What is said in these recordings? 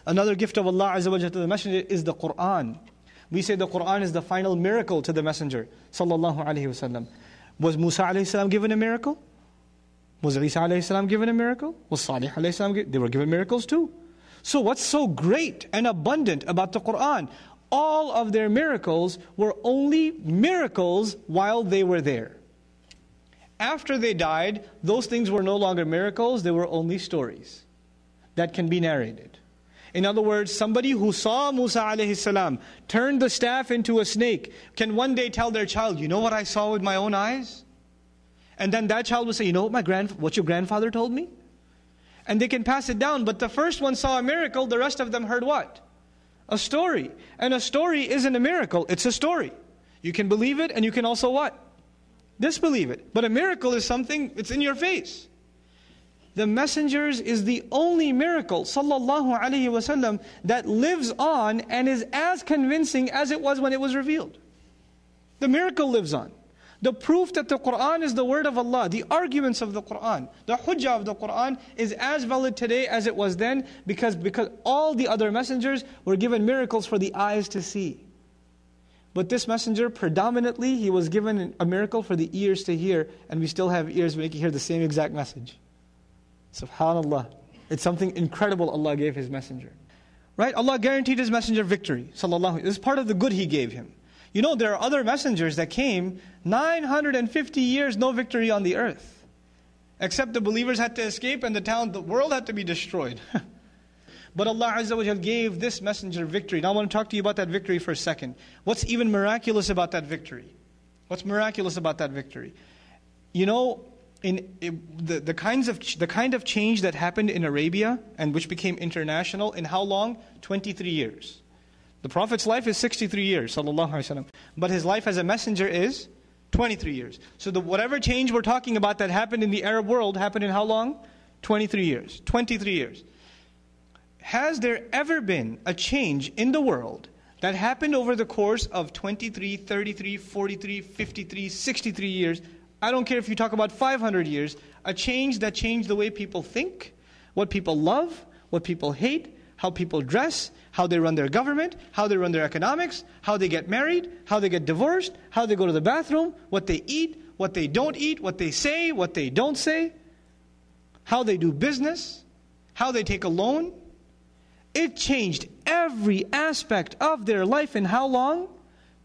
Another gift of Allah Azza wa Jalla to the Messenger is the Qur'an. We say the Qur'an is the final miracle to the Messenger sallallahu alaihi wasallam. Was Musa alayhi salam given a miracle? Was Isa alayhi salam given a miracle? Was Salih alayhi salam given? They were given miracles too. So what's so great and abundant about the Qur'an? All of their miracles were only miracles while they were there. After they died, those things were no longer miracles, they were only stories that can be narrated. In other words, somebody who saw Musa alayhi salam turn the staff into a snake can one day tell their child, you know what I saw with my own eyes? And then that child will say, you know what your grandfather told me? And they can pass it down. But the first one saw a miracle, the rest of them heard what? A story. And a story isn't a miracle, it's a story. You can believe it and you can also what? Disbelieve it. But a miracle is something, it's in your face. The Messengers is the only miracle, sallallahu alaihi wasallam, that lives on and is as convincing as it was when it was revealed. The miracle lives on. The proof that the Qur'an is the word of Allah, the arguments of the Qur'an, the hujjah of the Qur'an is as valid today as it was then because all the other messengers were given miracles for the eyes to see. But this messenger, predominantly, he was given a miracle for the ears to hear, and we still have ears where we can hear the same exact message. SubhanAllah. It's something incredible Allah gave His messenger. Right? Allah guaranteed His messenger victory. Sallallahu. This is part of the good He gave him. You know, there are other messengers that came 950 years, no victory on the earth. Except the believers had to escape and the world had to be destroyed. But Allah Azza wa Jal gave this messenger victory. Now I want to talk to you about that victory for a second. What's even miraculous about that victory? What's miraculous about that victory? You know, the kind of change that happened in Arabia and which became international in how long? 23 years. The Prophet's life is 63 years, sallallahu alaihi wasallam. But his life as a messenger is 23 years. So whatever change we're talking about that happened in the Arab world happened in how long? 23 years. 23 years. Has there ever been a change in the world that happened over the course of 23, 33, 43, 53, 63 years? I don't care if you talk about 500 years. A change that changed the way people think, what people love, what people hate, how people dress, how they run their government, how they run their economics, how they get married, how they get divorced, how they go to the bathroom, what they eat, what they don't eat, what they say, what they don't say, how they do business, how they take a loan. It changed every aspect of their life in how long?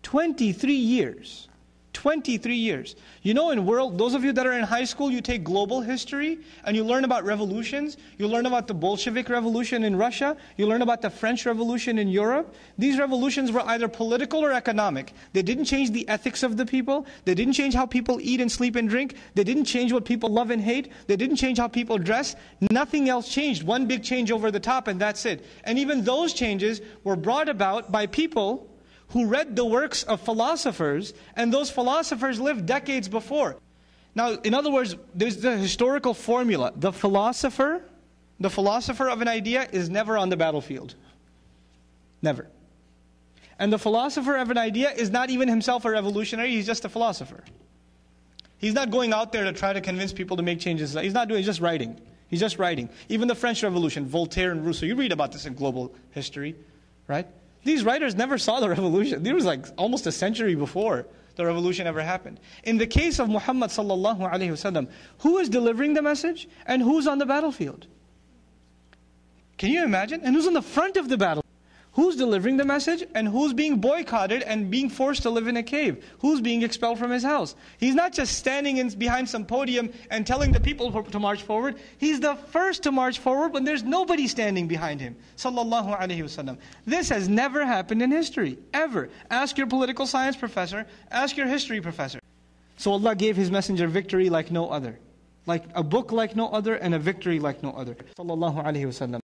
23 years. 23 years. You know, those of you that are in high school, you take global history and you learn about revolutions. You learn about the Bolshevik Revolution in Russia. You learn about the French Revolution in Europe. These revolutions were either political or economic. They didn't change the ethics of the people. They didn't change how people eat and sleep and drink. They didn't change what people love and hate. They didn't change how people dress. Nothing else changed. One big change over the top and that's it. And even those changes were brought about by people who read the works of philosophers, and those philosophers lived decades before. Now, in other words, there's the historical formula. The philosopher of an idea is never on the battlefield. Never. And the philosopher of an idea is not even himself a revolutionary, he's just a philosopher. He's not going out there to try to convince people to make changes. He's just writing. He's just writing. Even the French Revolution, Voltaire and Rousseau, you read about this in global history, right? These writers never saw the revolution. It was like almost a century before the revolution ever happened. In the case of Muhammad sallallahu alaihi wasallam, who is delivering the message and who's on the battlefield? Can you imagine? And who's on the front of the battle? Who's delivering the message and who's being boycotted and being forced to live in a cave? Who's being expelled from his house? He's not just standing behind some podium and telling the people to march forward. He's the first to march forward when there's nobody standing behind him. Sallallahu alaihi wasallam. This has never happened in history, ever. Ask your political science professor, ask your history professor. So Allah gave His messenger victory like no other. Like a book like no other and a victory like no other. Sallallahu alaihi wasallam.